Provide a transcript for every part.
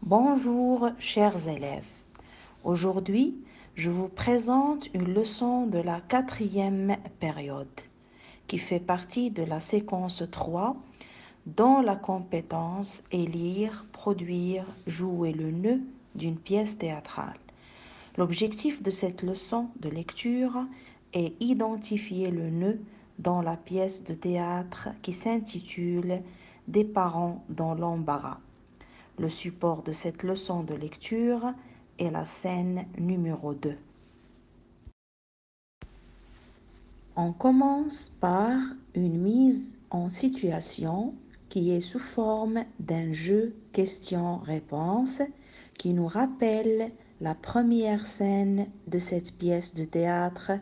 Bonjour chers élèves. Aujourd'hui, je vous présente une leçon de la 4e période qui fait partie de la séquence 3 dont la compétence est lire, produire, jouer le nœud d'une pièce théâtrale. L'objectif de cette leçon de lecture est identifier le nœud dans la pièce de théâtre qui s'intitule Des parents dans l'embarras. Le support de cette leçon de lecture est la scène numéro 2. On commence par une mise en situation qui est sous forme d'un jeu question-réponse qui nous rappelle la première scène de cette pièce de théâtre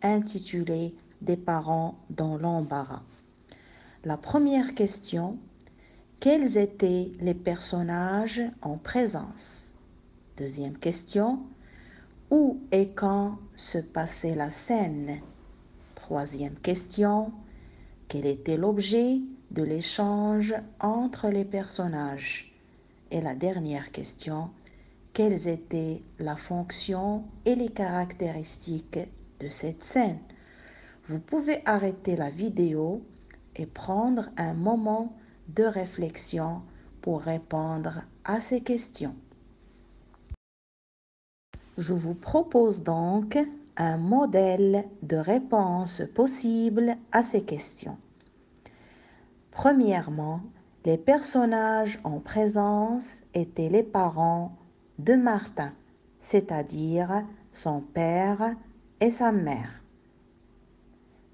intitulée Des parents dans l'embarras. La première question: quels étaient les personnages en présence? Deuxième question: où et quand se passait la scène? Troisième question: quel était l'objet de l'échange entre les personnages? Et la dernière question: quelles étaient la fonction et les caractéristiques de cette scène? Vous pouvez arrêter la vidéo et prendre un moment de réflexion pour répondre à ces questions. Je vous propose donc un modèle de réponse possible à ces questions. Premièrement, les personnages en présence étaient les parents de Martin, c'est-à-dire son père et sa mère.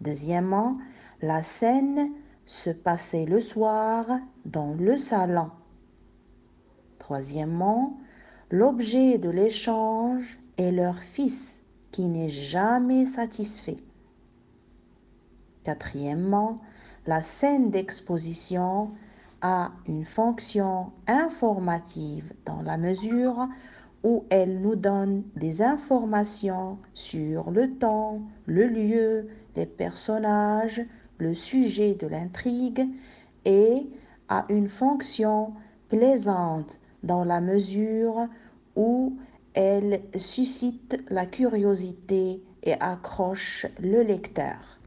Deuxièmement, la scène se passait le soir dans le salon. Troisièmement, l'objet de l'échange est leur fils qui n'est jamais satisfait. Quatrièmement, la scène d'exposition a une fonction informative dans la mesure où elle nous donne des informations sur le temps, le lieu, les personnages, le sujet de l'intrigue et a une fonction plaisante dans la mesure où elle suscite la curiosité et accroche le lecteur.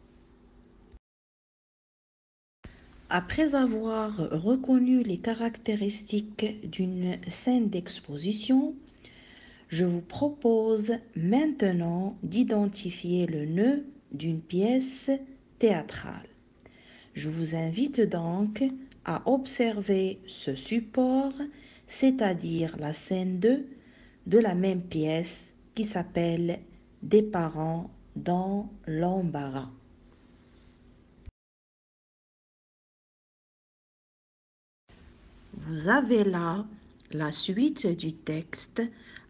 Après avoir reconnu les caractéristiques d'une scène d'exposition, je vous propose maintenant d'identifier le nœud d'une pièce théâtrale. Je vous invite donc à observer ce support, c'est-à-dire la scène 2 de la même pièce qui s'appelle Des parents dans l'embarras. Vous avez là la suite du texte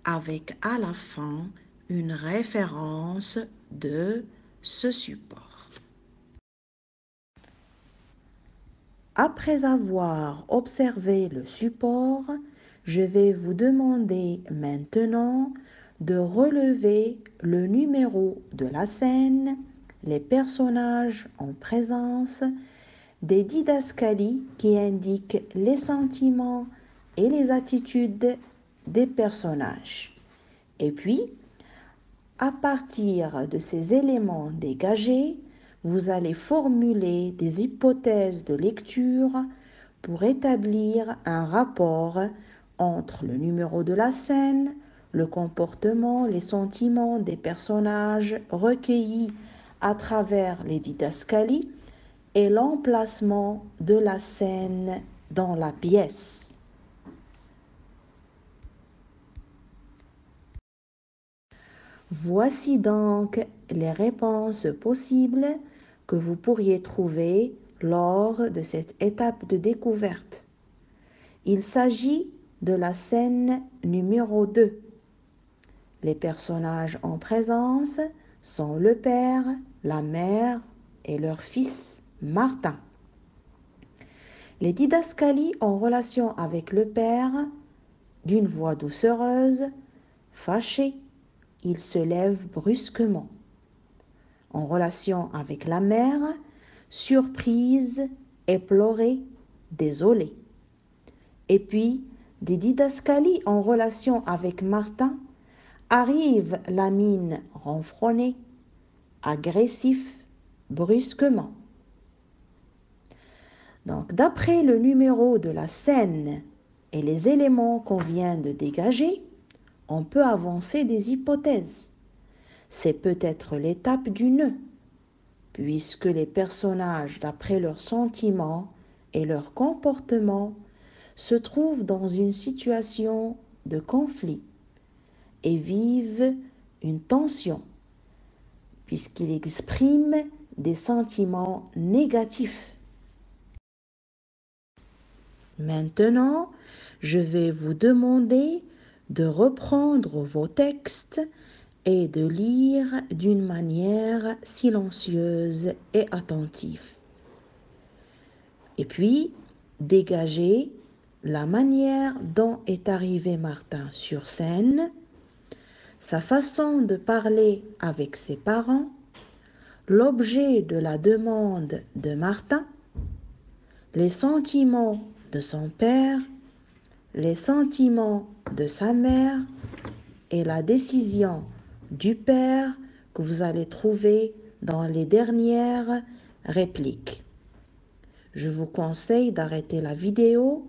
avec à la fin une référence de ce support. Après avoir observé le support, je vais vous demander maintenant de relever le numéro de la scène, les personnages en présence, des didascalies qui indiquent les sentiments et les attitudes des personnages. Et puis, à partir de ces éléments dégagés, vous allez formuler des hypothèses de lecture pour établir un rapport entre le numéro de la scène, le comportement, les sentiments des personnages recueillis à travers les didascalies et l'emplacement de la scène dans la pièce. Voici donc les réponses possibles que vous pourriez trouver lors de cette étape de découverte. Il s'agit de la scène numéro 2. Les personnages en présence sont le père, la mère et leur fils Martin. Les didascalies en relation avec le père, d'une voix doucereuse, fâché, il se lève brusquement. En relation avec la mère, surprise, éploré, désolé. Et puis, des didascalies en relation avec Martin, arrive la mine renfrognée, agressif, brusquement. Donc, d'après le numéro de la scène et les éléments qu'on vient de dégager, on peut avancer des hypothèses. C'est peut-être l'étape du nœud, puisque les personnages, d'après leurs sentiments et leur comportement, se trouvent dans une situation de conflit et vivent une tension, puisqu'ils expriment des sentiments négatifs. Maintenant, je vais vous demander de reprendre vos textes et de lire d'une manière silencieuse et attentive. Et puis, dégagez la manière dont est arrivé Martin sur scène, sa façon de parler avec ses parents, l'objet de la demande de Martin, les sentiments de son père, les sentiments de sa mère et la décision du père que vous allez trouver dans les dernières répliques. Je vous conseille d'arrêter la vidéo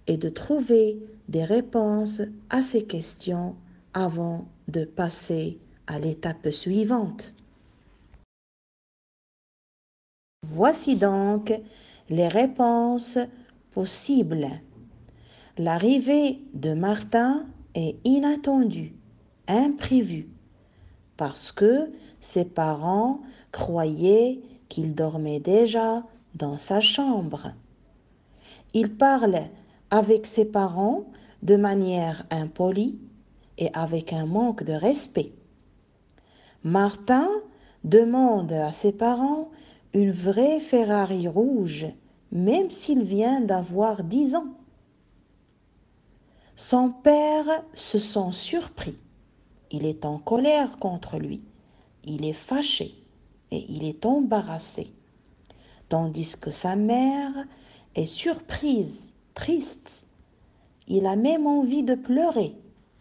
et de trouver des réponses à ces questions avant de passer à l'étape suivante. Voici donc les réponses possibles. L'arrivée de Martin est inattendue, imprévue, parce que ses parents croyaient qu'il dormait déjà dans sa chambre. Il parle avec ses parents de manière impolie et avec un manque de respect. Martin demande à ses parents une vraie Ferrari rouge, même s'il vient d'avoir 10 ans. Son père se sent surpris. Il est en colère contre lui. Il est fâché et il est embarrassé. Tandis que sa mère est surprise, triste. Il a même envie de pleurer.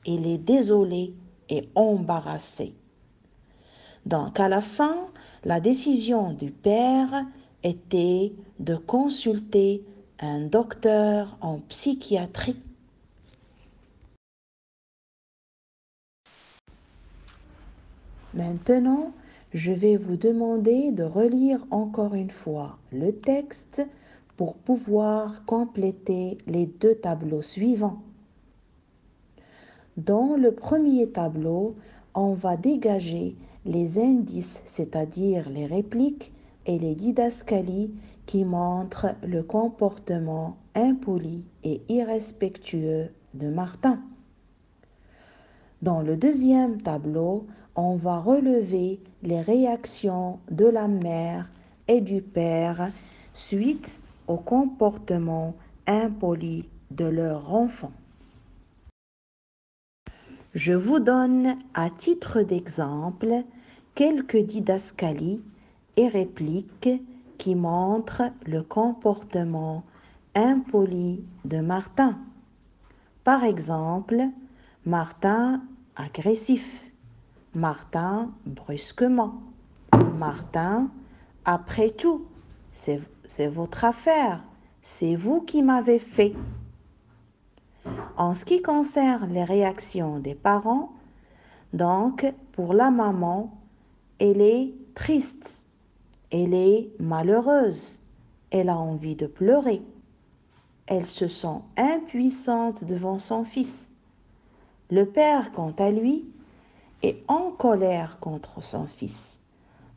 Il est désolé et embarrassé. Donc, à la fin, la décision du père était de consulter un docteur en psychiatrie. Maintenant, je vais vous demander de relire encore une fois le texte pour pouvoir compléter les 2 tableaux suivants. Dans le premier tableau, on va dégager les indices, c'est-à-dire les répliques et les didascalies qui montrent le comportement impoli et irrespectueux de Martin. Dans le deuxième tableau, on va relever les réactions de la mère et du père suite au comportement impoli de leur enfant. Je vous donne à titre d'exemple quelques didascalies et répliques qui montrent le comportement impoli de Martin. Par exemple, Martin agressif, Martin brusquement, Martin après tout, c'est votre affaire, c'est vous qui m'avez fait. En ce qui concerne les réactions des parents, donc pour la maman, elle est triste, elle est malheureuse, elle a envie de pleurer, elle se sent impuissante devant son fils. Le père, quant à lui, est en colère contre son fils.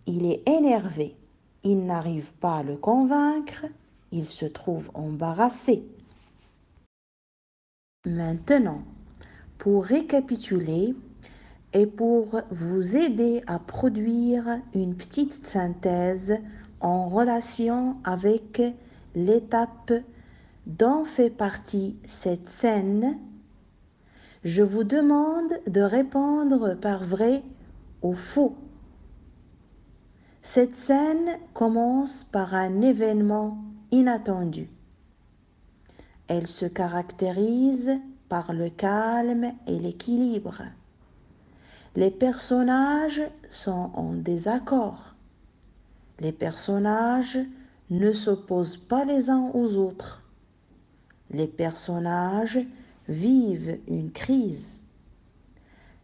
Il est énervé, il n'arrive pas à le convaincre, il se trouve embarrassé. Maintenant, pour récapituler et pour vous aider à produire une petite synthèse en relation avec l'étape dont fait partie cette scène, je vous demande de répondre par vrai ou faux. Cette scène commence par un événement inattendu. Elle se caractérise par le calme et l'équilibre. Les personnages sont en désaccord. Les personnages ne s'opposent pas les uns aux autres. Les personnages vivent une crise.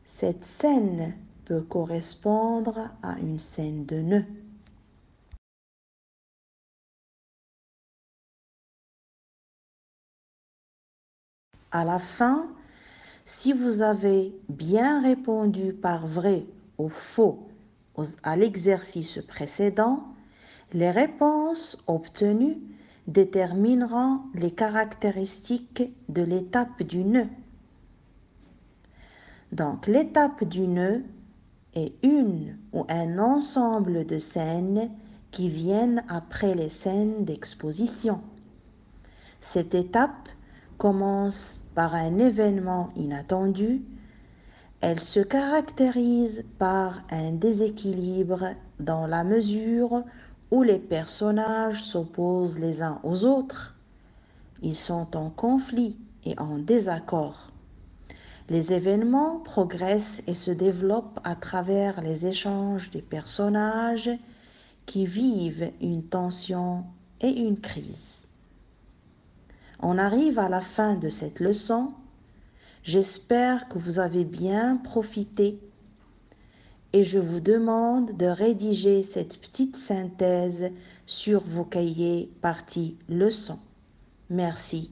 Cette scène peut correspondre à une scène de nœud. À la fin, si vous avez bien répondu par vrai ou faux à l'exercice précédent, les réponses obtenues détermineront les caractéristiques de l'étape du nœud. Donc, l'étape du nœud est une ou un ensemble de scènes qui viennent après les scènes d'exposition. Cette étape commence par un événement inattendu. Elle se caractérise par un déséquilibre dans la mesure où les personnages s'opposent les uns aux autres. Ils sont en conflit et en désaccord. Les événements progressent et se développent à travers les échanges des personnages qui vivent une tension et une crise. On arrive à la fin de cette leçon. J'espère que vous avez bien profité et je vous demande de rédiger cette petite synthèse sur vos cahiers partie leçon. Merci.